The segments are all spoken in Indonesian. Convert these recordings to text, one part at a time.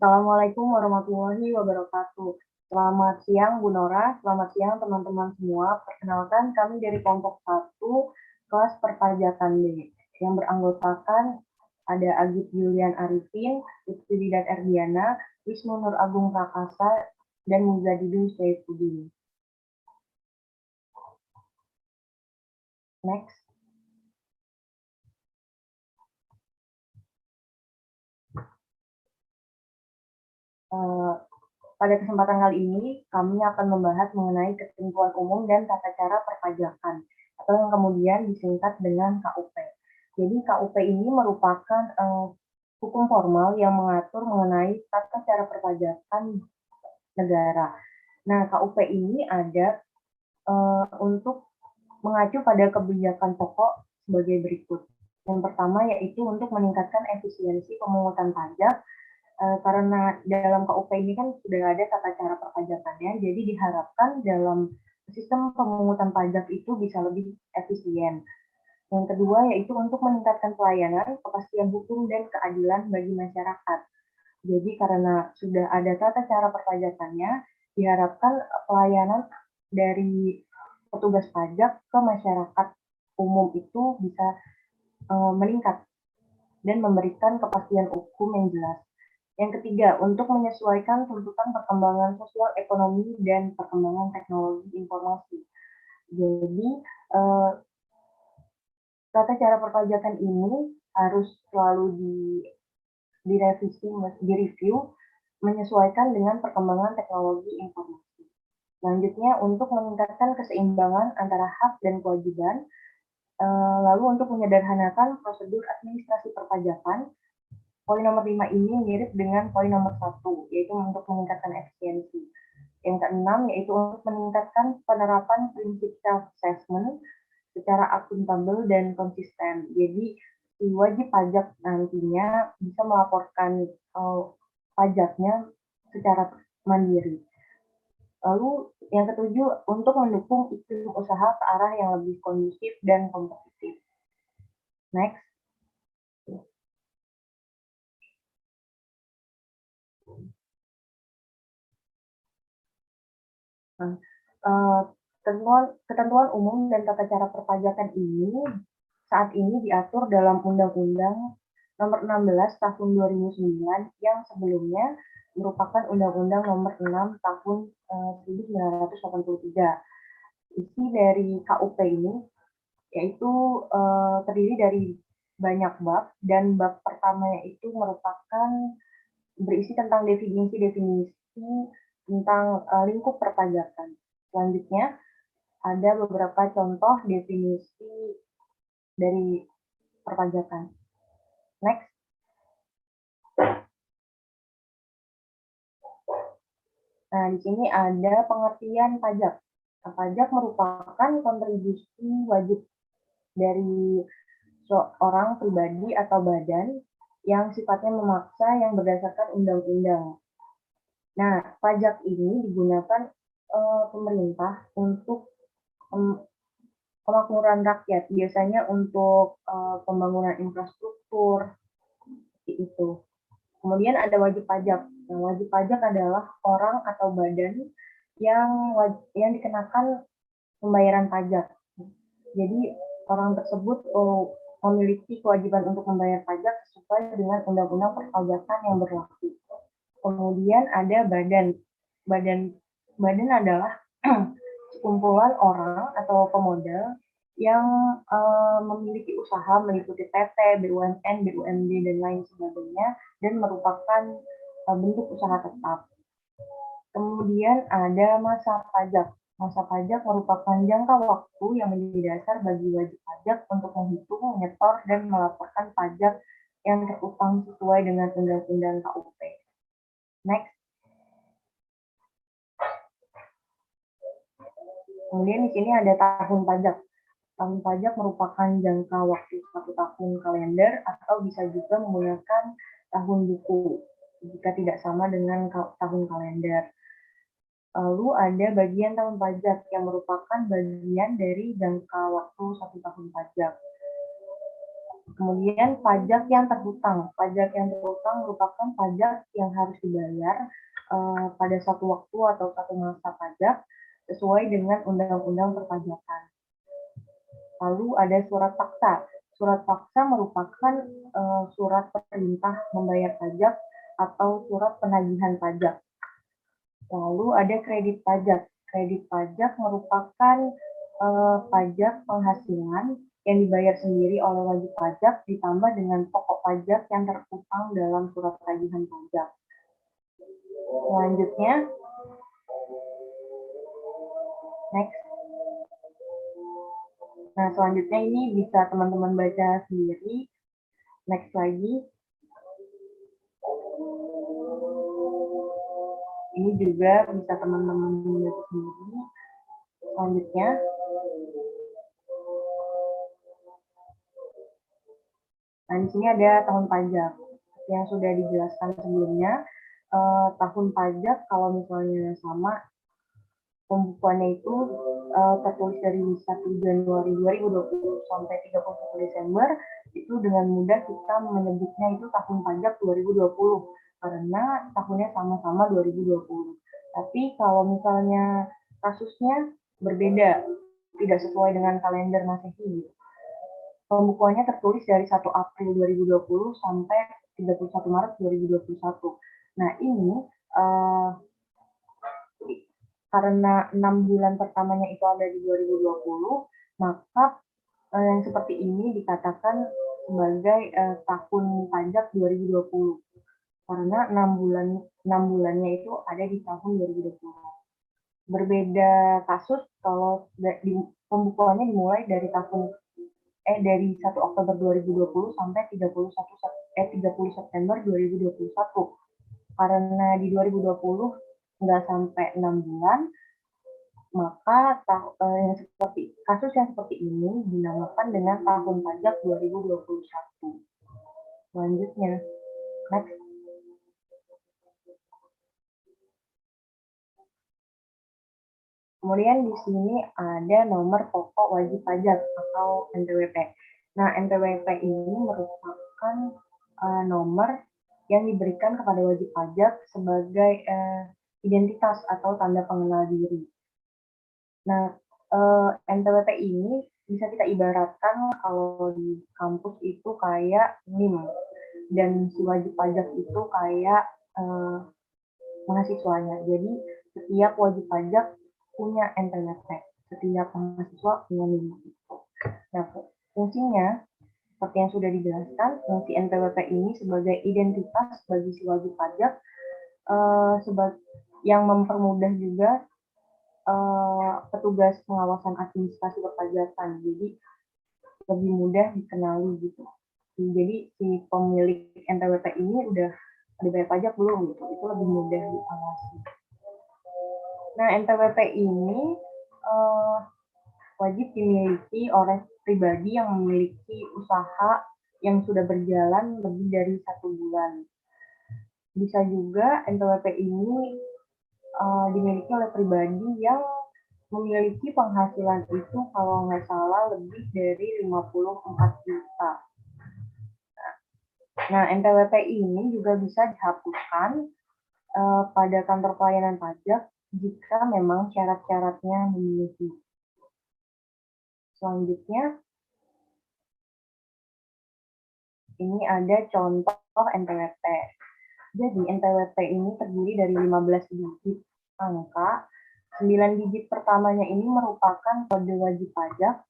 Assalamualaikum warahmatullahi wabarakatuh. Selamat siang Bu Nora, selamat siang teman-teman semua. Perkenalkan kami dari kelompok 1 kelas perpajakan B yang beranggotakan ada Agit Julian Arifin, Lutfi Didat Erdiana, Wisnu Nur Agung Prakasa, dan Muzadidin Saifuddin. Next. Pada kesempatan kali ini, kami akan membahas mengenai ketentuan umum dan tata cara perpajakan, atau yang kemudian disingkat dengan KUP. Jadi KUP ini merupakan hukum formal yang mengatur mengenai tata cara perpajakan negara. Nah, KUP ini ada untuk mengacu pada kebijakan pokok sebagai berikut. Yang pertama yaitu untuk meningkatkan efisiensi pemungutan pajak, karena dalam KUP ini kan sudah ada tata cara perpajakannya, jadi diharapkan dalam sistem pemungutan pajak itu bisa lebih efisien. Yang kedua yaitu untuk meningkatkan pelayanan, kepastian hukum, dan keadilan bagi masyarakat. Jadi karena sudah ada tata cara perpajakannya, diharapkan pelayanan dari petugas pajak ke masyarakat umum itu bisa meningkat dan memberikan kepastian hukum yang jelas. Yang ketiga, untuk menyesuaikan tuntutan perkembangan sosial ekonomi dan perkembangan teknologi informasi. Jadi, tata cara perpajakan ini harus selalu direvisi, direview, menyesuaikan dengan perkembangan teknologi informasi. Selanjutnya, untuk meningkatkan keseimbangan antara hak dan kewajiban, lalu untuk menyederhanakan prosedur administrasi perpajakan. Poin nomor 5 ini mirip dengan poin nomor 1, yaitu untuk meningkatkan efisiensi. Yang keenam, yaitu untuk meningkatkan penerapan prinsip self-assessment secara akuntabel dan konsisten. Jadi, si wajib pajak nantinya bisa melaporkan pajaknya secara mandiri. Lalu, yang ketujuh, untuk mendukung iklim usaha ke arah yang lebih kondusif dan kompetitif. Next. Ketentuan umum dan tata cara perpajakan ini saat ini diatur dalam Undang-Undang Nomor 16 Tahun 2009 yang sebelumnya merupakan Undang-Undang Nomor 6 Tahun 1983. Isi dari KUP ini yaitu terdiri dari banyak bab, dan bab pertama itu merupakan berisi tentang definisi-definisi tentang lingkup perpajakan. Selanjutnya, ada beberapa contoh definisi dari perpajakan. Next. Nah, di sini ada pengertian pajak. Nah, pajak merupakan kontribusi wajib dari seorang pribadi atau badan yang sifatnya memaksa yang berdasarkan undang-undang. Nah, pajak ini digunakan pemerintah untuk kemakmuran rakyat, biasanya untuk pembangunan infrastruktur, seperti itu. Kemudian ada wajib pajak. Nah, wajib pajak adalah orang atau badan yang dikenakan pembayaran pajak. Jadi orang tersebut memiliki kewajiban untuk membayar pajak sesuai dengan undang-undang perpajakan yang berlaku. Kemudian ada badan. Badan adalah kumpulan orang atau pemodal yang memiliki usaha meliputi PT, BUMN, BUMD, dan lain sebagainya, dan merupakan bentuk usaha tetap. Kemudian ada masa pajak. Masa pajak merupakan jangka waktu yang menjadi dasar bagi wajib pajak untuk menghitung, menyetor, dan melaporkan pajak yang terutang sesuai dengan undang-undang KUP. Next. Kemudian di sini ada tahun pajak. Tahun pajak merupakan jangka waktu 1 tahun kalender atau bisa juga menggunakan tahun buku jika tidak sama dengan tahun kalender. Lalu ada bagian tahun pajak yang merupakan bagian dari jangka waktu 1 tahun pajak. Kemudian pajak yang terhutang. Pajak yang terhutang merupakan pajak yang harus dibayar pada satu waktu atau satu masa pajak sesuai dengan undang-undang perpajakan. Lalu ada surat paksa. Surat paksa merupakan surat perintah membayar pajak atau surat penagihan pajak. Lalu ada kredit pajak. Kredit pajak merupakan pajak penghasilan yang dibayar sendiri oleh wajib pajak ditambah dengan pokok pajak yang terutang dalam surat tagihan pajak. Selanjutnya, next. Nah, selanjutnya ini bisa teman-teman baca sendiri. Next lagi. Ini juga bisa teman-teman baca sendiri. Selanjutnya, nah di sini ada tahun pajak yang sudah dijelaskan sebelumnya. Tahun pajak kalau misalnya sama pembukuannya itu tertulis dari 1 Januari 2020 sampai 31 Desember, itu dengan mudah kita menyebutnya itu tahun pajak 2020 karena tahunnya sama-sama 2020. Tapi kalau misalnya kasusnya berbeda, tidak sesuai dengan kalender Masehi, pembukuannya tertulis dari 1 April 2020 sampai 31 Maret 2021. Nah, ini karena 6 bulan pertamanya itu ada di 2020, maka yang seperti ini dikatakan sebagai tahun pajak 2020 karena 6 bulannya itu ada di tahun 2020. Berbeda kasus kalau pembukuannya dimulai dari dari 1 Oktober 2020 sampai 30 September 2021. Karena di 2020 nggak sampai 6 bulan, maka kasus yang seperti ini dinamakan dengan tahun pajak 2021. Selanjutnya, next. Kemudian di sini ada nomor pokok wajib pajak atau NPWP. Nah, NPWP ini merupakan nomor yang diberikan kepada wajib pajak sebagai identitas atau tanda pengenal diri. Nah, NPWP ini bisa kita ibaratkan kalau di kampus itu kayak NIM, dan si wajib pajak itu kayak mahasiswanya. Jadi setiap wajib pajak punya NPWP, setiap mahasiswa punya NIM. Nah, fungsinya seperti yang sudah dijelaskan, fungsi NPWP ini sebagai identitas bagi si wajib pajak yang mempermudah juga petugas pengawasan administrasi perpajakan, jadi lebih mudah dikenali gitu. Jadi si pemilik NPWP ini udah dibayar pajak belum gitu, itu lebih mudah diawasi. Nah, NPWP ini wajib dimiliki oleh pribadi yang memiliki usaha yang sudah berjalan lebih dari 1 bulan. Bisa juga NPWP ini dimiliki oleh pribadi yang memiliki penghasilan itu kalau nggak salah lebih dari 54 juta. Nah, NPWP ini juga bisa dihapuskan pada kantor pelayanan pajak jika memang syarat-syaratnya memenuhi. Selanjutnya, ini ada contoh NPWP. Jadi, NPWP ini terdiri dari 15 digit angka. 9 digit pertamanya ini merupakan kode wajib pajak,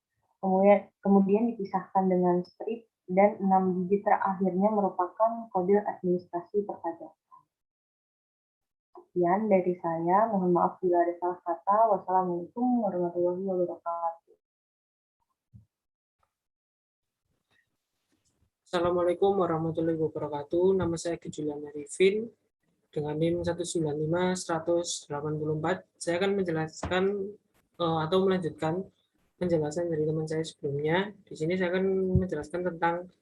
kemudian dipisahkan dengan strip, dan 6 digit terakhirnya merupakan kode administrasi perpajakan. Sekian dari saya, mohon maaf bila ada salah kata. Wassalamualaikum warahmatullahi wabarakatuh. Assalamualaikum warahmatullahi wabarakatuh. Nama saya Julian Arifin dengan NIM 195-184. Saya akan menjelaskan atau melanjutkan penjelasan dari teman saya sebelumnya. Di sini saya akan menjelaskan tentang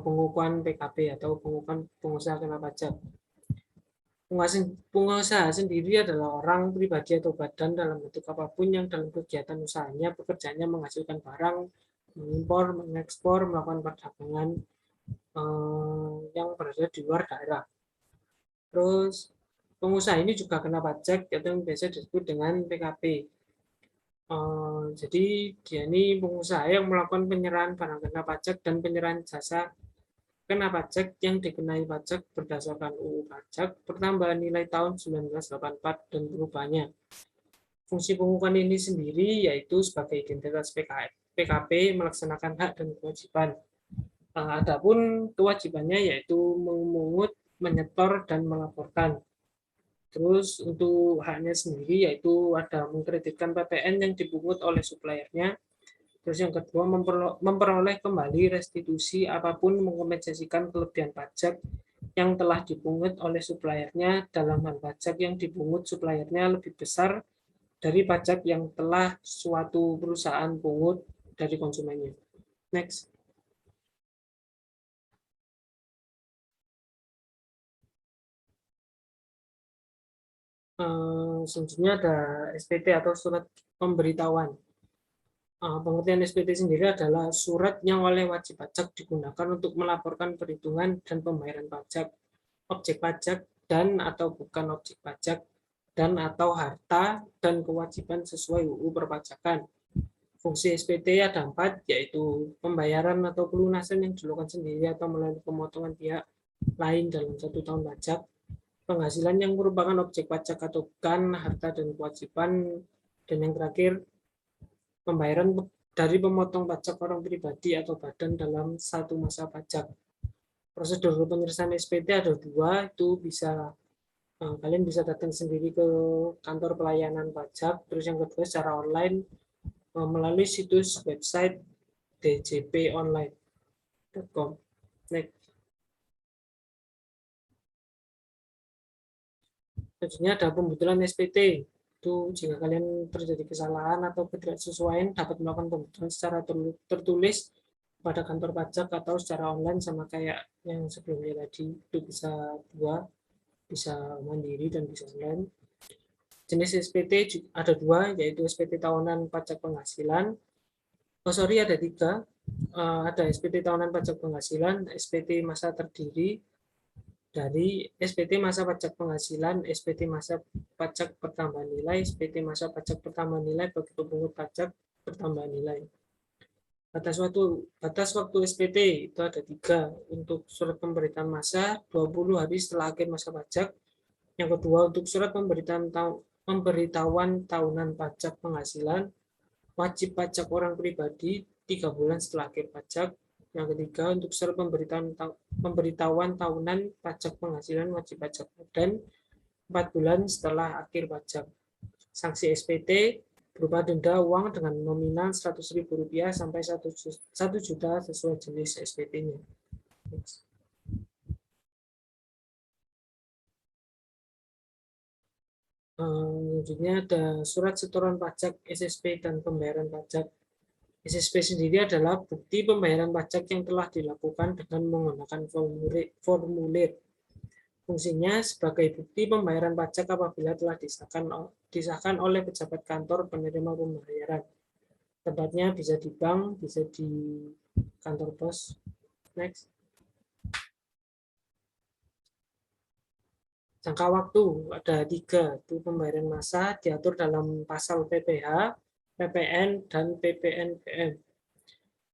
pengukuhan PKP atau pengukuhan pengusaha kena pajak. Pengusaha sendiri adalah orang pribadi atau badan dalam bentuk apapun yang dalam kegiatan usahanya, pekerjaannya menghasilkan barang, mengimpor, mengekspor, melakukan perdagangan yang berada di luar daerah. Terus pengusaha ini juga kena pajak atau yang biasa disebut dengan PKP. Jadi dia ini pengusaha yang melakukan penyerahan barang kena pajak dan penyerahan jasa kena pajak yang dikenai pajak berdasarkan UU Pajak Pertambahan Nilai Tahun 1984 dan perubahannya. Fungsi pengukuhan ini sendiri yaitu sebagai identitas PKP melaksanakan hak dan kewajiban. Adapun kewajibannya yaitu memungut, menyetor, dan melaporkan. Terus untuk haknya sendiri yaitu ada mengkreditkan PPN yang dipungut oleh suppliernya. Terus yang kedua memperoleh kembali restitusi apapun mengkompensasikan kelebihan pajak yang telah dipungut oleh suppliernya dalam hal pajak yang dipungut suppliernya lebih besar dari pajak yang telah suatu perusahaan pungut dari konsumennya. Next. Selanjutnya ada SPT atau surat pemberitahuan. Pengertian SPT sendiri adalah surat yang oleh wajib pajak digunakan untuk melaporkan perhitungan dan pembayaran pajak, objek pajak dan atau bukan objek pajak, dan atau harta dan kewajiban sesuai UU Perpajakan. Fungsi SPT ada 4, yaitu pembayaran atau pelunasan yang dilakukan sendiri atau melalui pemotongan pihak lain dalam 1 tahun pajak, penghasilan yang merupakan objek pajak atau bukan, harta dan kewajiban, dan yang terakhir pembayaran dari pemotong pajak orang pribadi atau badan dalam 1 masa pajak. Prosedur penyelesaian SPT ada 2, itu bisa kalian bisa datang sendiri ke kantor pelayanan pajak, terus yang kedua secara online melalui situs website djponline.com. Next. Selanjutnya ada pembetulan SPT. Itu jika kalian terjadi kesalahan atau ketidaksesuaian dapat melakukan pembetulan secara tertulis pada kantor pajak atau secara online sama kayak yang sebelumnya tadi. Itu bisa dua, bisa mandiri dan bisa online. Jenis SPT ada 2, yaitu SPT tahunan pajak penghasilan. Ada 3. Ada SPT tahunan pajak penghasilan, SPT masa terdiri dari SPT masa pajak penghasilan, SPT masa pajak pertambahan nilai, SPT masa pajak pertambahan nilai bagi pemungut pajak pertambahan nilai. Batas waktu SPT itu ada 3. Untuk surat pemberitaan masa 20 hari setelah akhir masa pajak. Yang kedua untuk surat pemberitahuan tahunan pajak penghasilan wajib pajak orang pribadi 3 bulan setelah akhir pajak. Yang ketiga untuk surat pemberitahuan tahunan pajak penghasilan wajib pajak badan 4 bulan setelah akhir pajak. Sanksi SPT berupa denda uang dengan nominal Rp100.000 sampai 1 juta sesuai jenis SPT-nya. Selanjutnya ada surat setoran pajak SSP dan pembayaran pajak. SSP sendiri adalah bukti pembayaran pajak yang telah dilakukan dengan menggunakan formulir. Fungsinya sebagai bukti pembayaran pajak apabila telah disahkan oleh pejabat kantor penerima pembayaran. Tempatnya bisa di bank, bisa di kantor pos. Next. Jangka waktu ada 3, itu pembayaran massa diatur dalam pasal PPh, PPN, dan PPNBM.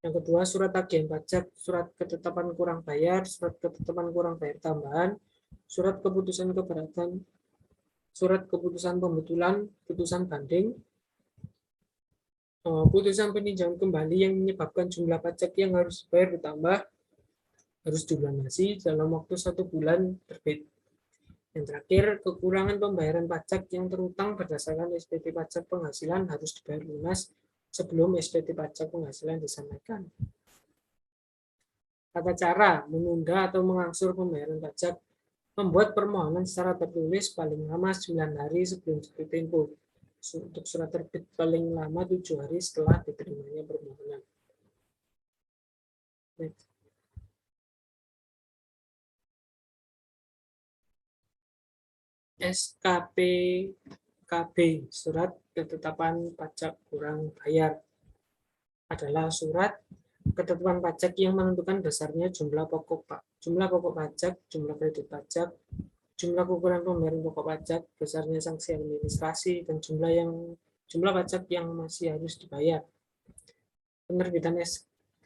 Yang kedua, surat tagihan pajak, surat ketetapan kurang bayar, surat ketetapan kurang bayar tambahan, surat keputusan keberatan, surat keputusan pembetulan, putusan banding, putusan peninjauan kembali yang menyebabkan jumlah pajak yang harus dibayar bertambah, harus dilunasi dalam waktu 1 bulan terbit. Yang terakhir, kekurangan pembayaran pajak yang terutang berdasarkan SPT pajak penghasilan harus dibayar lunas sebelum SPT pajak penghasilan disampaikan. Tata cara menunda atau mengangsur pembayaran pajak, membuat permohonan secara tertulis paling lama 9 hari sebelum jatuh tempo. Untuk surat terbit paling lama 7 hari setelah diterimanya permohonan. Next. SKPKB, surat ketetapan pajak kurang bayar. adalah surat ketetapan pajak yang menentukan besarnya jumlah pokok pajak, jumlah kredit pajak, jumlah ukuran pembayaran pokok pajak, besarnya sanksi administrasi, dan jumlah pajak yang masih harus dibayar. Penerbitan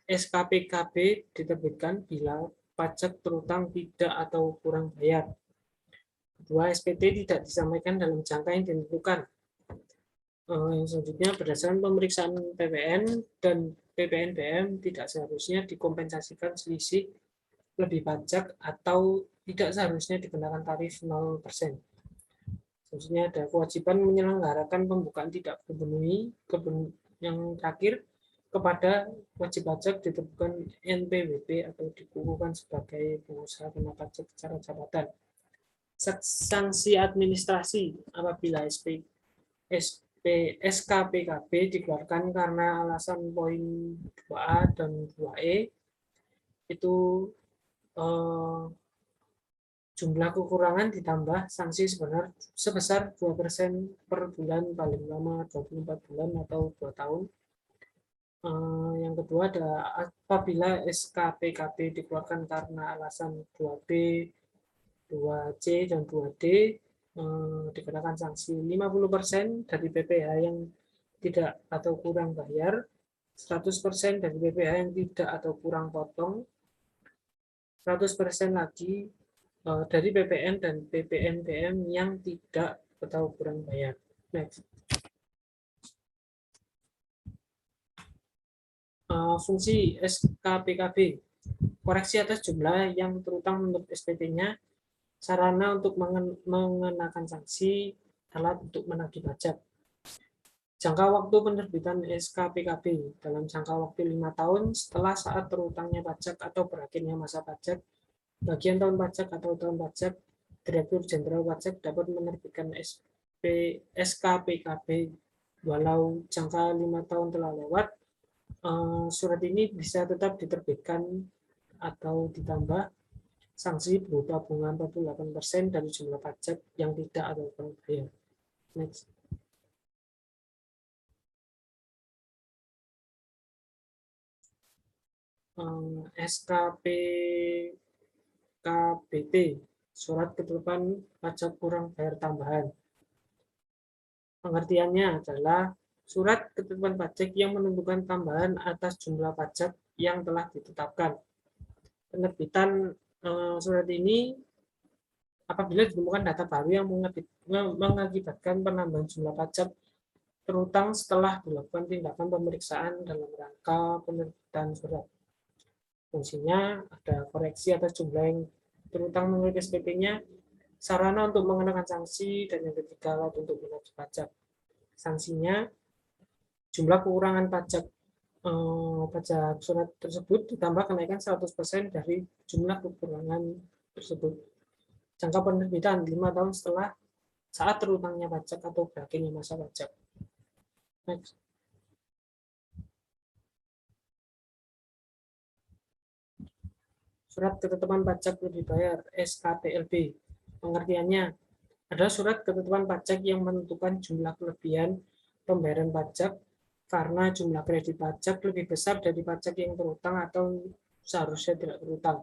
SKPKB diterbitkan bila pajak terutang tidak atau kurang bayar. Kedua, SPT tidak disampaikan dalam jangka yang ditentukan. Yang selanjutnya, berdasarkan pemeriksaan PPN dan PPNBM tidak seharusnya dikompensasikan selisih lebih pajak atau tidak seharusnya dikenakan tarif 0%. Selanjutnya ada kewajiban menyelenggarakan pembukaan tidak terpenuhi. Yang terakhir, kepada wajib pajak ditentukan NPWP atau dikukuhkan sebagai pengusaha kena pajak secara jabatan. Sanksi administrasi apabila SKPKB dikeluarkan karena alasan poin 2A dan 2E itu jumlah kekurangan ditambah sanksi sebesar 2% per bulan paling lama 24 bulan atau 2 tahun. Yang kedua ada apabila SKPKB dikeluarkan karena alasan 2B, 2C, dan 2D dikenakan sanksi 50% dari PPh yang tidak atau kurang bayar, 100% dari PPh yang tidak atau kurang potong, 100% lagi dari PPN dan PPNBM yang tidak atau kurang bayar. Next. Fungsi SKPKB, koreksi atas jumlah yang terutang menurut SPT-nya, sarana untuk mengenakan sanksi, alat untuk menagih pajak. Jangka waktu penerbitan SKPKB dalam jangka waktu 5 tahun setelah saat terutangnya pajak atau berakhirnya masa pajak, bagian tahun pajak atau tahun pajak, Direktur Jenderal Pajak dapat menerbitkan SKPKB walau jangka 5 tahun telah lewat. Surat ini bisa tetap diterbitkan atau ditambah sanksi berupa bunga 48% dari jumlah pajak yang tidak atau kurang bayar. Next. SKPKBT, surat ketetapan pajak kurang bayar tambahan. Pengertiannya adalah surat ketetapan pajak yang menentukan tambahan atas jumlah pajak yang telah ditetapkan. Penerbitan surat ini apabila ditemukan data baru yang mengakibatkan penambahan jumlah pajak terutang setelah dilakukan tindakan pemeriksaan dalam rangka penerbitan surat. Fungsinya ada koreksi atas jumlah yang terutang menurut SPT-nya, sarana untuk mengenakan sanksi, dan yang ketiga alat untuk menagih pajak. Sanksinya jumlah kekurangan pajak surat tersebut ditambah kenaikan 100% dari jumlah kekurangan tersebut. Jangka penerbitan 5 tahun setelah saat terutangnya pajak atau berakhirnya masa pajak. Next. Surat ketetapan pajak lebih bayar SKPLB. Pengertiannya adalah surat ketetapan pajak yang menentukan jumlah kelebihan pembayaran pajak karena jumlah kredit pajak lebih besar dari pajak yang terutang atau seharusnya tidak terutang.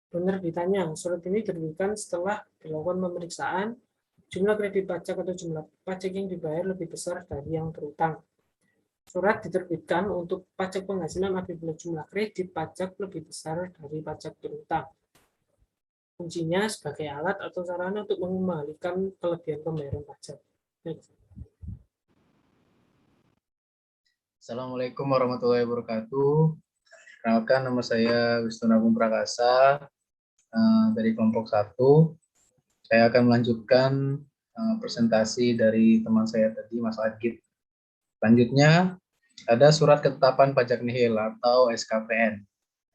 Penerbitannya, surat ini diterbitkan setelah dilakukan pemeriksaan jumlah kredit pajak atau jumlah pajak yang dibayar lebih besar dari yang terutang. Surat diterbitkan untuk pajak penghasilan apabila jumlah kredit pajak lebih besar dari pajak terutang. Fungsinya sebagai alat atau sarana untuk mengembalikan kelebihan pembayaran pajak. Next. Assalamualaikum warahmatullahi wabarakatuh. Perkenalkan, nama saya Wisnu Agung Prakasa dari kelompok 1. Saya akan melanjutkan presentasi dari teman saya tadi, Mas Agit. Selanjutnya, ada surat ketetapan pajak nihil atau SKPN.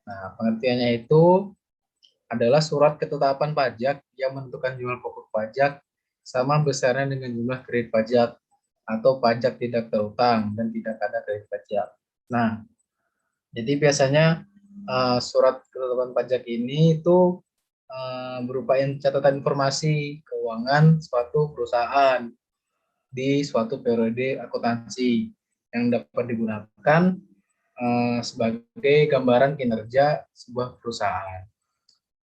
Nah, pengertiannya itu adalah surat ketetapan pajak yang menentukan jumlah pokok pajak sama besarnya dengan jumlah kredit pajak atau pajak tidak terutang dan tidak ada kredit pajak. Nah, jadi biasanya surat ketetapan pajak ini itu berupa catatan informasi keuangan suatu perusahaan di suatu periode akuntansi yang dapat digunakan sebagai gambaran kinerja sebuah perusahaan.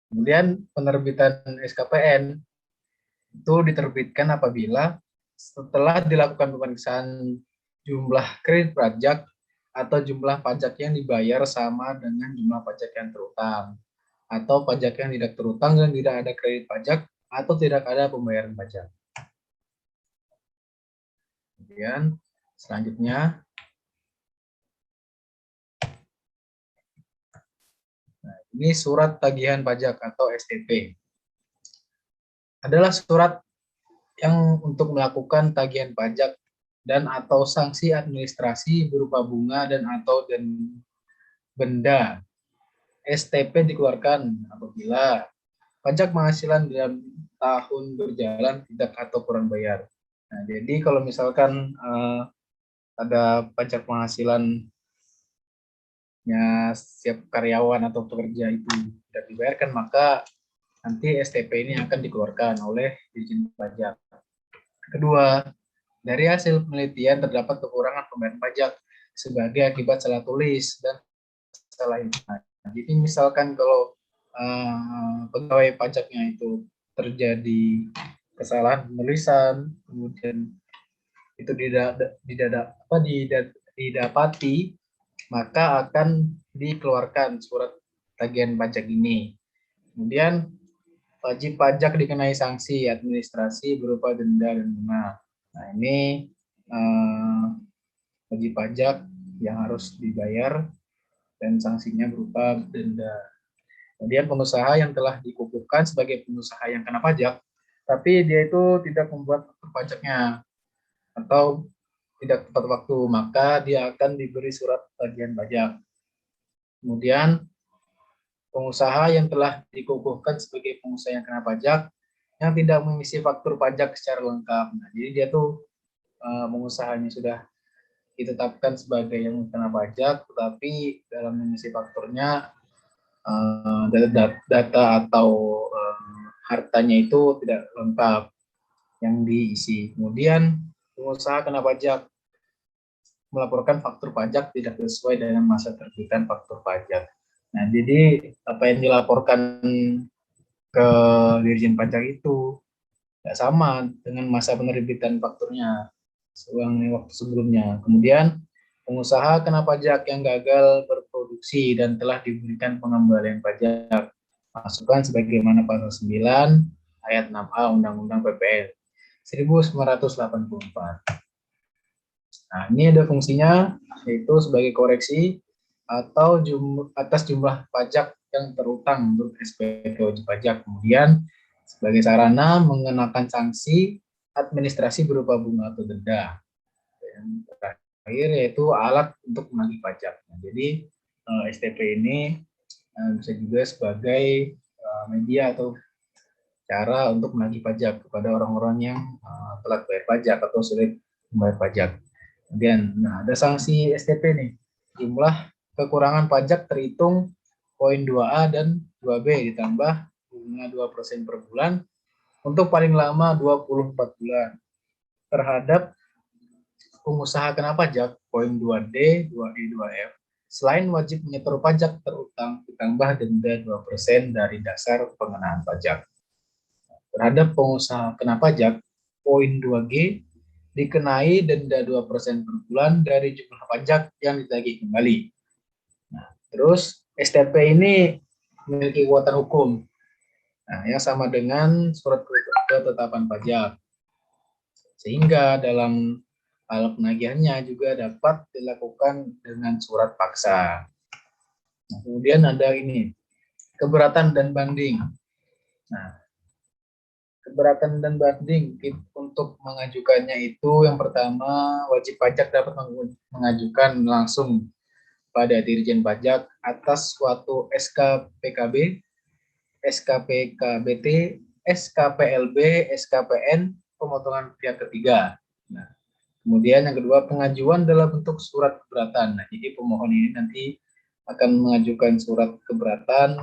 Kemudian penerbitan SKPN itu diterbitkan apabila setelah dilakukan pemeriksaan jumlah kredit pajak atau jumlah pajak yang dibayar sama dengan jumlah pajak yang terutang, atau pajak yang tidak terutang dan tidak ada kredit pajak atau tidak ada pembayaran pajak. Kemudian selanjutnya, ini surat tagihan pajak atau STP. Adalah surat yang untuk melakukan tagihan pajak dan atau sanksi administrasi berupa bunga dan atau benda. STP dikeluarkan apabila pajak penghasilan dalam tahun berjalan tidak atau kurang bayar. Nah, jadi kalau misalkan ada pajak penghasilannya setiap karyawan atau pekerja itu tidak dibayarkan, maka nanti STP ini akan dikeluarkan oleh Dirjen Pajak. Kedua, dari hasil penelitian terdapat kekurangan pembayaran pajak sebagai akibat salah tulis dan salah input. Jadi misalkan kalau pegawai pajaknya itu terjadi kesalahan penulisan, kemudian itu didapati, maka akan dikeluarkan surat tagihan pajak ini. Kemudian wajib pajak dikenai sanksi administrasi berupa denda dan bunga. Nah, ini wajib pajak yang harus dibayar dan sanksinya berupa denda. Kemudian pengusaha yang telah dikukuhkan sebagai pengusaha yang kena pajak, tapi dia itu tidak membuat pajaknya atau tidak tepat waktu, maka dia akan diberi surat tagihan pajak. Kemudian pengusaha yang telah dikukuhkan sebagai pengusaha yang kena pajak yang tidak mengisi faktur pajak secara lengkap. Nah, jadi dia tuh pengusahanya sudah ditetapkan sebagai yang kena pajak, tetapi dalam mengisi fakturnya data atau hartanya itu tidak lengkap yang diisi. Kemudian pengusaha kena pajak melaporkan faktur pajak tidak sesuai dengan masa terbitan faktur pajak. Nah, jadi apa yang dilaporkan ke Dirjen Pajak itu tidak sama dengan masa penerbitan fakturnya waktu sebelumnya. Kemudian pengusaha kena pajak yang gagal berproduksi dan telah diberikan pengembalian pajak. Masukkan sebagaimana pasal 9 ayat 6A Undang-Undang PPN 1984. Nah, ini ada fungsinya, yaitu sebagai koreksi atau atas jumlah pajak yang terutang untuk SPT wajib pajak. Kemudian sebagai sarana mengenakan sanksi administrasi berupa bunga atau denda. Yang terakhir yaitu alat untuk menagih pajak. Nah, jadi STP ini bisa juga sebagai media atau cara untuk menagih pajak kepada orang-orang yang telat bayar pajak atau sulit membayar pajak. Kemudian, ada sanksi STP nih. Jumlah kekurangan pajak terhitung poin 2A dan 2B ditambah bunga 2% per bulan untuk paling lama 24 bulan terhadap pengusaha kena pajak poin 2D, 2E, 2F. Selain wajib menyetor pajak terutang ditambah denda 2% dari dasar pengenaan pajak. Terhadap pengusaha kena pajak poin 2G dikenai denda 2% per bulan dari jumlah pajak yang ditagih kembali. Nah, terus STP ini memiliki kekuatan hukum, yang sama dengan surat ketetapan pajak. Sehingga dalam hal penagihannya juga dapat dilakukan dengan surat paksa. Nah, kemudian ada ini, keberatan dan banding. Nah, keberatan dan banding untuk mengajukannya itu yang pertama wajib pajak dapat mengajukan langsung pada Dirjen Pajak atas suatu SKPKB, SKPKBT, SKPLB, SKPN, pemotongan pihak ketiga. Nah, kemudian yang kedua pengajuan dalam bentuk surat keberatan. Nah, jadi pemohon ini nanti akan mengajukan surat keberatan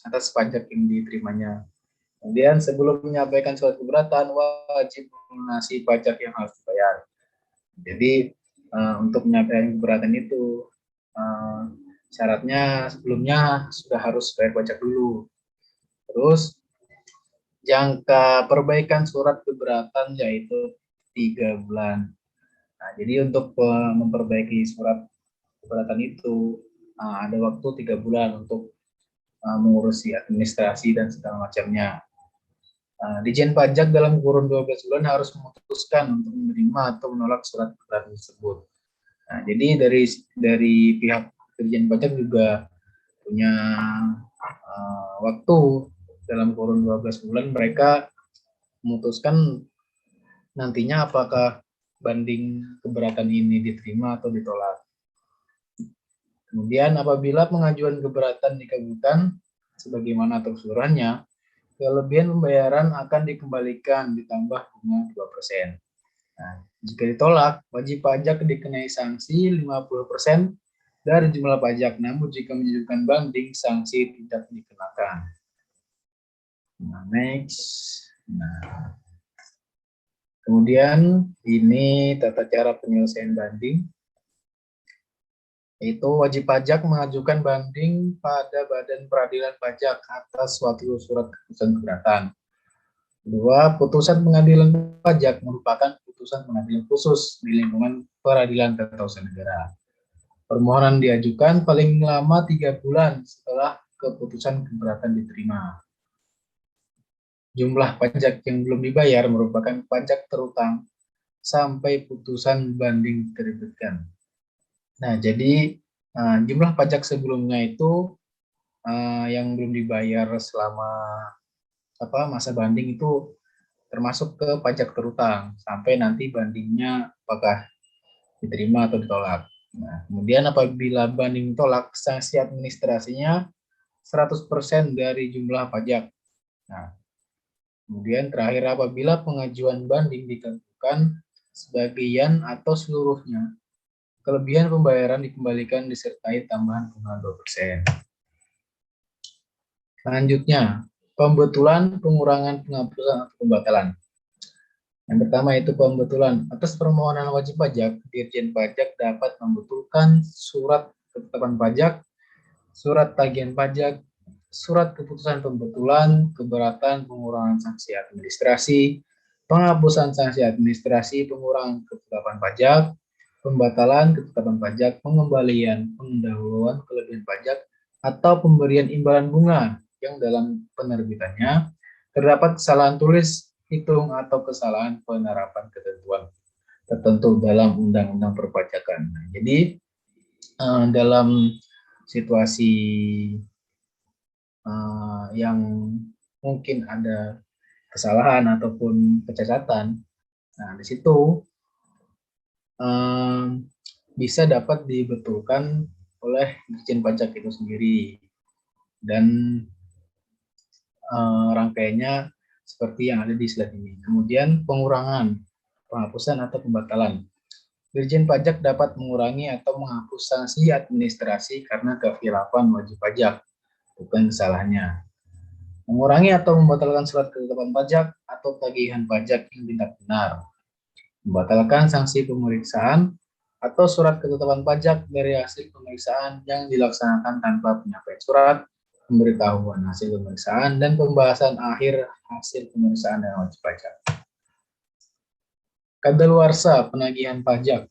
atas pajak yang diterimanya. Kemudian sebelum menyampaikan surat keberatan wajib melunasi pajak yang harus dibayar. Jadi untuk menyampaikan keberatan itu Syaratnya sebelumnya sudah harus bayar pajak dulu. Terus jangka perbaikan surat keberatan yaitu 3 bulan. Nah, jadi untuk memperbaiki surat keberatan itu ada waktu 3 bulan untuk mengurusi administrasi dan segala macamnya. Dijen pajak dalam kurun 12 bulan harus memutuskan untuk menerima atau menolak surat keberatan tersebut. Nah, jadi dari pihak Dijen pajak juga punya waktu dalam kurun 12 bulan mereka memutuskan nantinya apakah banding keberatan ini diterima atau ditolak. Kemudian apabila pengajuan keberatan dikabulkan sebagaimana tersurannya, kelebihan pembayaran akan dikembalikan ditambah bunga 2%. Nah, jika ditolak, wajib pajak dikenai sanksi 50% dari jumlah pajak, namun jika mengajukan banding, sanksi tidak dikenakan. Nah, next. Nah, kemudian ini tata cara penyelesaian banding. Yaitu wajib pajak mengajukan banding pada Badan Peradilan Pajak atas suatu surat keputusan keberatan. Kedua, putusan pengadilan pajak merupakan putusan pengadilan khusus di lingkungan peradilan tata usaha negara. Permohonan diajukan paling lama 3 bulan setelah keputusan keberatan diterima. Jumlah pajak yang belum dibayar merupakan pajak terutang sampai putusan banding diterbitkan. Nah, jadi jumlah pajak sebelumnya itu yang belum dibayar selama masa banding itu termasuk ke pajak terutang sampai nanti bandingnya apakah diterima atau ditolak. Nah, kemudian apabila banding ditolak, sanksi administrasinya 100% dari jumlah pajak. Nah, kemudian terakhir apabila pengajuan banding dikabulkan sebagian atau seluruhnya, kelebihan pembayaran dikembalikan disertai tambahan bunga 2%. Selanjutnya, pembetulan, pengurangan, penghapusan, atau pembatalan. Yang pertama itu pembetulan. Atas permohonan wajib pajak, Dirjen Pajak dapat membetulkan surat ketetapan pajak, surat tagihan pajak, surat keputusan pembetulan, keberatan, pengurangan sanksi administrasi, penghapusan sanksi administrasi, pengurangan ketetapan pajak, pembatalan ketetapan pajak, pengembalian, pendahuluan kelebihan pajak, atau pemberian imbalan bunga yang dalam penerbitannya terdapat kesalahan tulis, hitung, atau kesalahan penerapan ketentuan tertentu dalam undang-undang perpajakan. Nah, jadi dalam situasi yang mungkin ada kesalahan ataupun kecacatan, nah di situ bisa dapat dibetulkan oleh Dirjen Pajak itu sendiri, dan rangkaiannya seperti yang ada di slide ini. Kemudian pengurangan, penghapusan atau pembatalan. Dirjen Pajak dapat mengurangi atau menghapus sanksi administrasi karena kekhilafan wajib pajak, bukan kesalahannya. Mengurangi atau membatalkan surat ketetapan pajak atau tagihan pajak yang tidak benar. Membatalkan sanksi pemeriksaan atau surat ketetapan pajak dari hasil pemeriksaan yang dilaksanakan tanpa penyampaian surat, pemberitahuan hasil pemeriksaan, dan pembahasan akhir hasil pemeriksaan dan wajib pajak. Kadaluarsa penagihan pajak.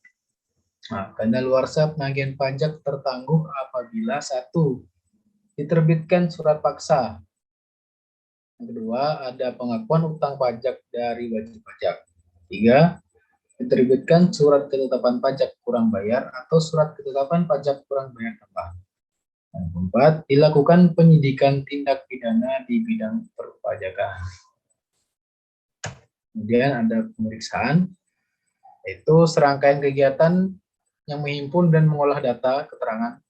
Nah, kadaluarsa penagihan pajak tertangguh apabila 1. Diterbitkan surat paksa. Yang kedua, ada pengakuan utang pajak dari wajib pajak. 3. Diterbitkan surat ketetapan pajak kurang bayar atau surat ketetapan pajak kurang bayar tambahan. Yang keempat, dilakukan penyidikan tindak pidana di bidang perpajakan. Kemudian ada pemeriksaan, yaitu serangkaian kegiatan yang menghimpun dan mengolah data, keterangan,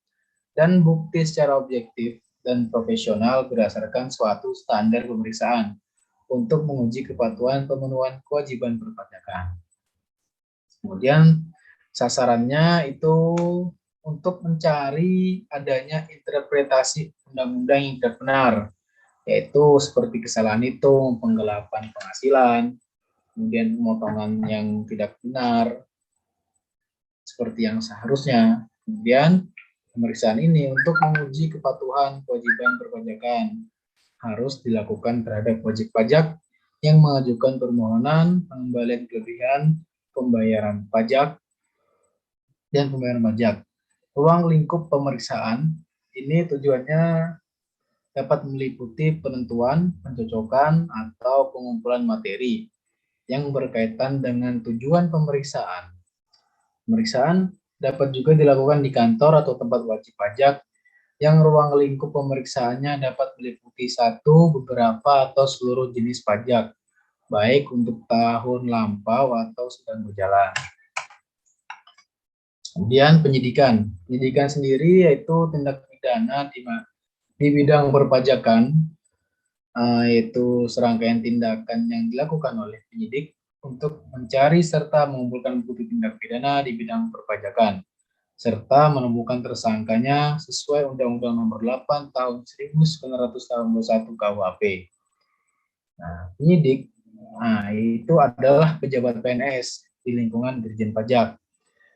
dan bukti secara objektif dan profesional berdasarkan suatu standar pemeriksaan untuk menguji kepatuhan pemenuhan kewajiban perpajakan. Kemudian sasarannya itu untuk mencari adanya interpretasi undang-undang yang tidak benar, yaitu seperti kesalahan hitung, penggelapan penghasilan, kemudian pemotongan yang tidak benar seperti yang seharusnya. Kemudian Pemeriksaan ini untuk menguji kepatuhan kewajiban perpajakan harus dilakukan terhadap wajib pajak yang mengajukan permohonan pengembalian kelebihan pembayaran pajak dan pembayaran pajak. Ruang lingkup pemeriksaan ini tujuannya dapat meliputi penentuan, pencocokan, atau pengumpulan materi yang berkaitan dengan tujuan pemeriksaan. Pemeriksaan dapat juga dilakukan di kantor atau tempat wajib pajak yang ruang lingkup pemeriksaannya dapat meliputi satu, beberapa, atau seluruh jenis pajak, baik untuk tahun lampau atau sedang berjalan. Kemudian penyidikan. Penyidikan sendiri yaitu tindak pidana di bidang perpajakan, yaitu serangkaian tindakan yang dilakukan oleh penyidik untuk mencari serta mengumpulkan bukti tindak pidana di bidang perpajakan, serta menemukan tersangkanya sesuai Undang-Undang Nomor 8 Tahun 1981 KUHP. Nah, penyidik itu adalah pejabat PNS di lingkungan Dirjen Pajak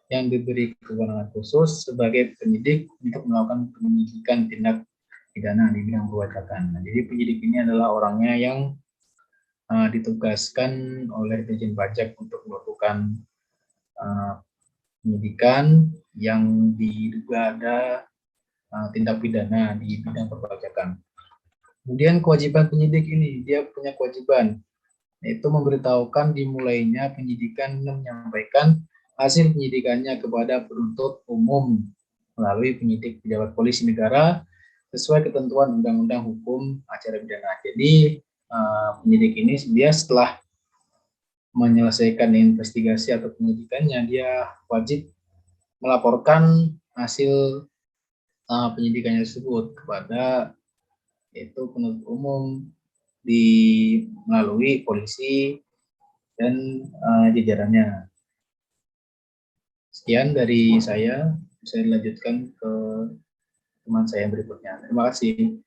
yang diberi kewenangan khusus sebagai penyidik untuk melakukan penyidikan tindak pidana di bidang perpajakan. Nah, jadi penyidik ini adalah orangnya yang ditugaskan oleh Dirjen Pajak untuk melakukan penyidikan yang diduga ada tindak pidana di bidang perpajakan. Kemudian kewajiban penyidik ini, dia punya kewajiban, yaitu memberitahukan dimulainya penyidikan dan menyampaikan hasil penyidikannya kepada penuntut umum melalui penyidik pejabat polisi negara sesuai ketentuan Undang-Undang Hukum Acara Pidana. Jadi penyidik ini dia setelah menyelesaikan investigasi atau penyidikannya, dia wajib melaporkan hasil penyidikannya tersebut kepada yaitu penuntut umum melalui polisi dan jajarannya. Sekian dari saya lanjutkan ke teman saya yang berikutnya. Terima kasih.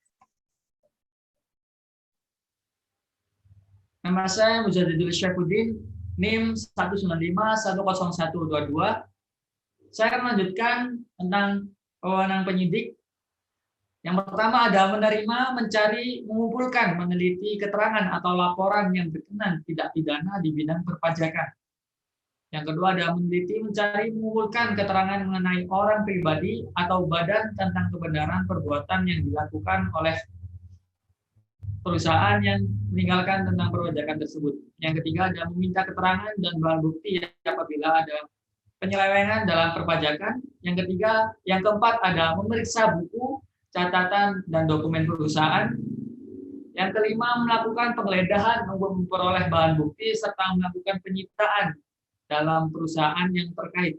Nama saya Mujadidul Syafuddin, NIM 195-10122. Saya akan melanjutkan tentang wewenang penyidik. Yang pertama ada menerima, mencari, mengumpulkan, meneliti keterangan atau laporan yang berkenan tidak pidana di bidang perpajakan. Yang kedua ada meneliti, mencari, mengumpulkan keterangan mengenai orang pribadi atau badan tentang kebenaran perbuatan yang dilakukan oleh perusahaan yang meninggalkan tentang perpajakan tersebut. Yang ketiga ada meminta keterangan dan bahan bukti apabila ada penyelewengan dalam perpajakan. Yang ketiga, yang keempat ada memeriksa buku, catatan, dan dokumen perusahaan. Yang kelima, melakukan penggeledahan untuk memperoleh bahan bukti serta melakukan penyitaan dalam perusahaan yang terkait.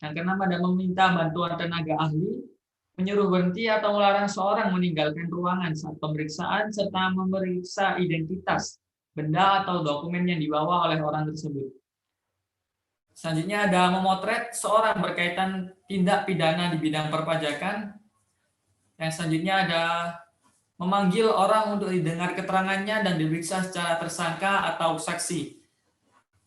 Yang keenam, ada meminta bantuan tenaga ahli, menyuruh berhenti atau melarang seorang meninggalkan ruangan saat pemeriksaan, serta memeriksa identitas, benda atau dokumen yang dibawa oleh orang tersebut. Selanjutnya ada memotret seorang berkaitan tindak pidana di bidang perpajakan. Yang selanjutnya ada memanggil orang untuk didengar keterangannya dan diperiksa secara tersangka atau saksi.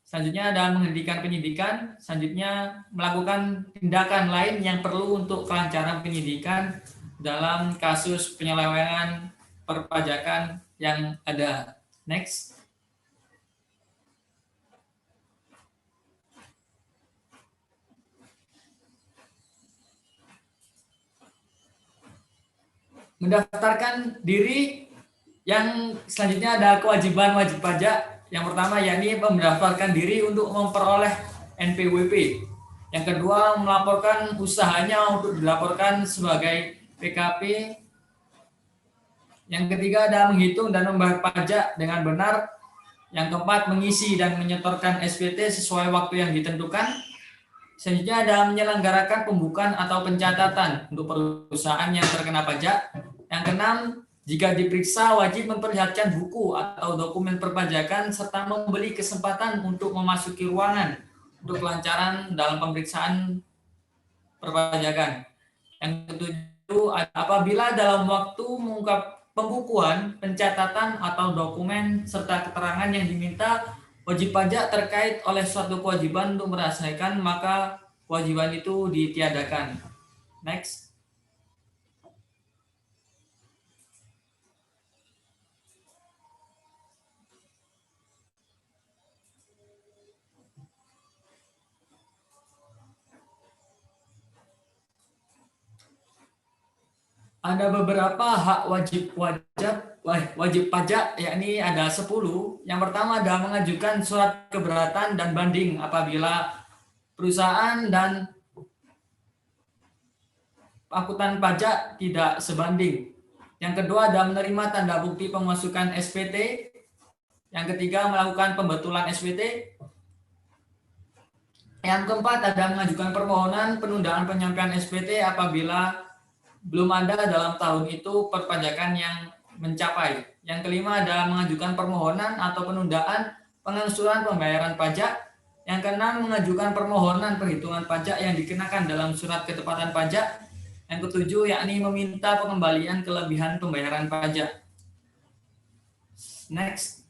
Selanjutnya ada menghentikan penyidikan. Selanjutnya melakukan tindakan lain yang perlu untuk kelancaran penyidikan dalam kasus penyelewengan perpajakan yang ada. Next. Mendaftarkan diri. Yang selanjutnya ada kewajiban wajib pajak. Yang pertama yakni mendaftarkan diri untuk memperoleh NPWP. Yang kedua melaporkan usahanya untuk dilaporkan sebagai PKP. Yang ketiga ada menghitung dan membayar pajak dengan benar. Yang keempat mengisi dan menyetorkan SPT sesuai waktu yang ditentukan. Selanjutnya ada menyelenggarakan pembukaan atau pencatatan untuk perusahaan yang terkena pajak. Yang keenam, jika diperiksa wajib memperlihatkan buku atau dokumen perpajakan serta memberi kesempatan untuk memasuki ruangan untuk kelancaran dalam pemeriksaan perpajakan. Yang ketujuh, apabila dalam waktu mengungkap pembukuan, pencatatan atau dokumen serta keterangan yang diminta wajib pajak terkait oleh suatu kewajiban untuk merasakan, maka kewajiban itu ditiadakan. Next. Ada beberapa hak wajib pajak, yakni ada 10. Yang pertama ada mengajukan surat keberatan dan banding apabila perusahaan dan akuntan pajak tidak sebanding. Yang kedua ada menerima tanda bukti pemasukan SPT. Yang ketiga melakukan pembetulan SPT. Yang keempat ada mengajukan permohonan penundaan penyampaian SPT apabila belum ada dalam tahun itu perpajakan yang mencapai. Yang kelima ada mengajukan permohonan atau penundaan pengangsuran pembayaran pajak. Yang keenam mengajukan permohonan perhitungan pajak yang dikenakan dalam surat ketepatan pajak. Yang ketujuh yakni meminta pengembalian kelebihan pembayaran pajak. Next.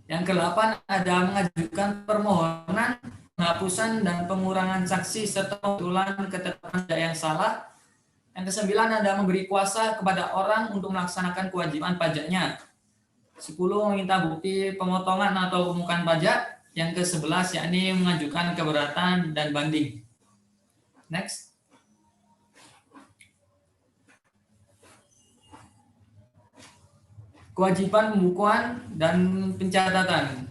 Yang ke-8 ada mengajukan permohonan penghapusan dan pengurangan saksi serta pembetulan ketetapan pajak yang salah. Yang ke-9 ada memberi kuasa kepada orang untuk melaksanakan kewajiban pajaknya. 10 meminta bukti pemotongan atau pemungutan pajak. Yang ke-11 yakni mengajukan keberatan dan banding. Next. Kewajiban pembukuan dan pencatatan.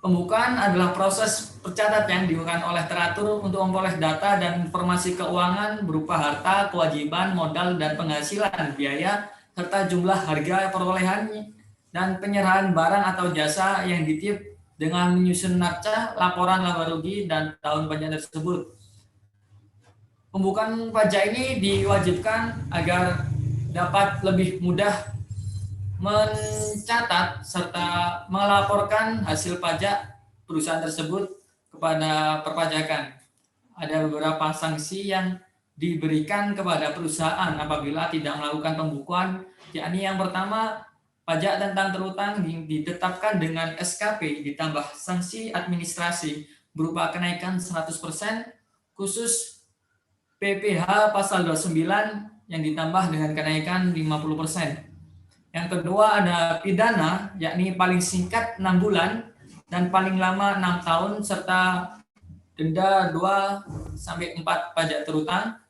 Pembukuan adalah proses percatat yang dilakukan oleh teratur untuk memperoleh data dan informasi keuangan berupa harta, kewajiban, modal, dan penghasilan, biaya, serta jumlah harga perolehannya, dan penyerahan barang atau jasa yang dititip dengan menyusun nacca, laporan laba rugi, dan tahun pajak tersebut. Pembukuan pajak ini diwajibkan agar dapat lebih mudah mencatat serta melaporkan hasil pajak perusahaan tersebut kepada perpajakan. Ada beberapa sanksi yang diberikan kepada perusahaan apabila tidak melakukan pembukuan, yakni yang pertama, pajak tentang terutang ditetapkan dengan SKP ditambah sanksi administrasi berupa kenaikan 100%, khusus PPh pasal 29 yang ditambah dengan kenaikan 50%. Yang kedua ada pidana, yakni paling singkat 6 bulan dan paling lama 6 tahun serta denda 2-4 pajak terutang.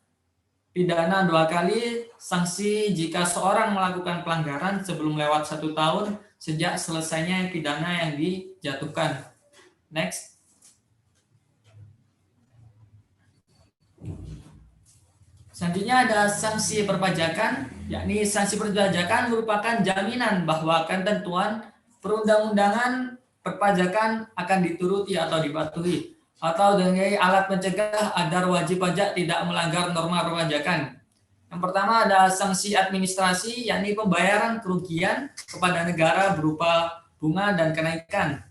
Pidana 2 kali, sanksi jika seorang melakukan pelanggaran sebelum lewat 1 tahun sejak selesainya pidana yang dijatuhkan. Next. Selanjutnya ada sanksi perpajakan, yakni sanksi perpajakan merupakan jaminan bahwa ketentuan perundang-undangan perpajakan akan dituruti atau dipatuhi, atau dengan alat mencegah agar wajib pajak tidak melanggar norma perpajakan. Yang pertama ada sanksi administrasi, yakni pembayaran kerugian kepada negara berupa bunga dan kenaikan.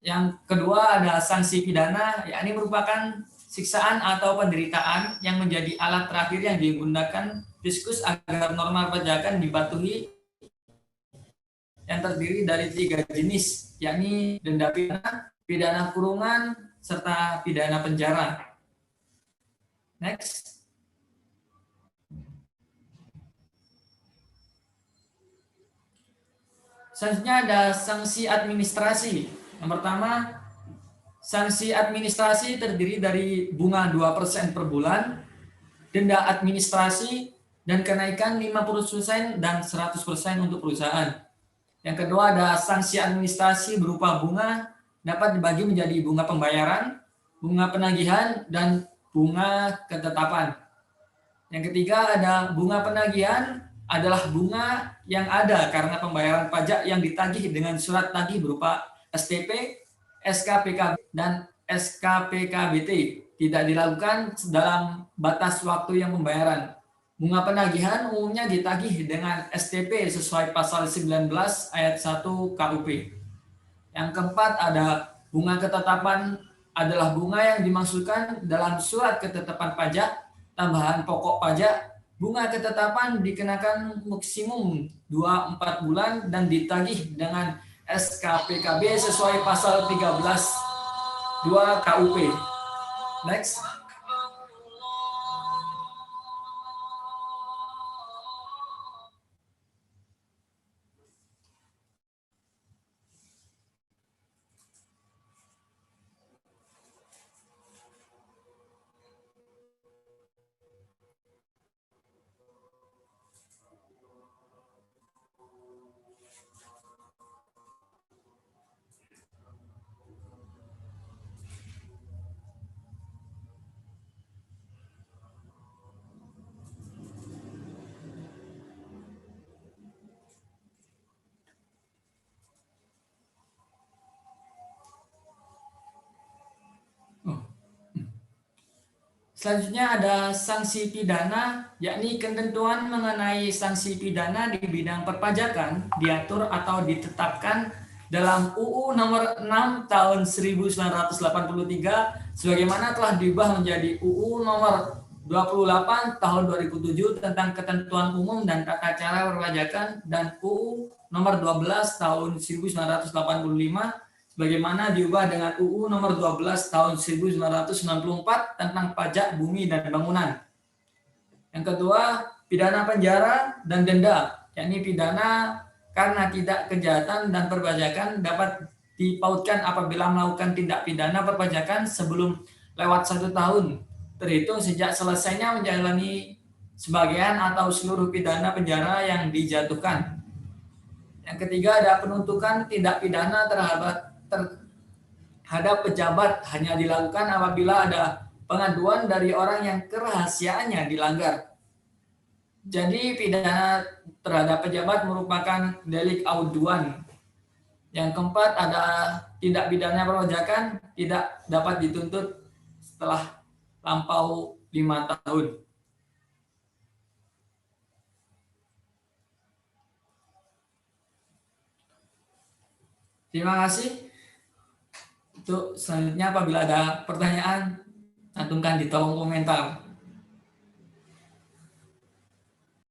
Yang kedua ada sanksi pidana, yakni merupakan siksaan atau penderitaan yang menjadi alat terakhir yang digunakan fiskus agar norma perpajakan dipatuhi, yang terdiri dari 3 jenis, yakni denda pidana, pidana kurungan, serta pidana penjara. Next. Selanjutnya ada sanksi administrasi. Yang pertama, sanksi administrasi terdiri dari bunga 2% per bulan, denda administrasi, dan kenaikan 50% dan 100% untuk perusahaan. Yang kedua ada sanksi administrasi berupa bunga, dapat dibagi menjadi bunga pembayaran, bunga penagihan, dan bunga ketetapan. Yang ketiga ada bunga penagihan, adalah bunga yang ada karena pembayaran pajak yang ditagih dengan surat tagih berupa STP, SKPK, dan SKPKBT tidak dilakukan dalam batas waktu yang pembayaran. Bunga penagihan umumnya ditagih dengan STP sesuai pasal 19 ayat 1 KUP. Yang keempat ada bunga ketetapan, adalah bunga yang dimaksudkan dalam surat ketetapan pajak tambahan pokok pajak. Bunga ketetapan dikenakan maksimum 24 bulan dan ditagih dengan SKPKB sesuai pasal 13(2) KUP. Next. Selanjutnya ada sanksi pidana, yakni ketentuan mengenai sanksi pidana di bidang perpajakan diatur atau ditetapkan dalam UU nomor 6 tahun 1983 sebagaimana telah diubah menjadi UU nomor 28 tahun 2007 tentang ketentuan umum dan tata cara perpajakan dan UU nomor 12 tahun 1985 bagaimana diubah dengan UU nomor 12 tahun 1994 tentang pajak bumi dan bangunan. Yang kedua, pidana penjara dan denda, yakni pidana karena tidak kejahatan dan perpajakan dapat dipautkan apabila melakukan tindak pidana perpajakan sebelum lewat 1 tahun, terhitung sejak selesainya menjalani sebagian atau seluruh pidana penjara yang dijatuhkan. Yang ketiga ada penuntukan tindak pidana terhadap pejabat hanya dilakukan apabila ada pengaduan dari orang yang kerahasiaannya dilanggar. Jadi pidana terhadap pejabat merupakan delik aduan. Yang keempat ada tindak pidana perpajakan tidak dapat dituntut setelah lampau 5 tahun. Terima kasih. Untuk selanjutnya apabila ada pertanyaan, cantumkan di kolom komentar.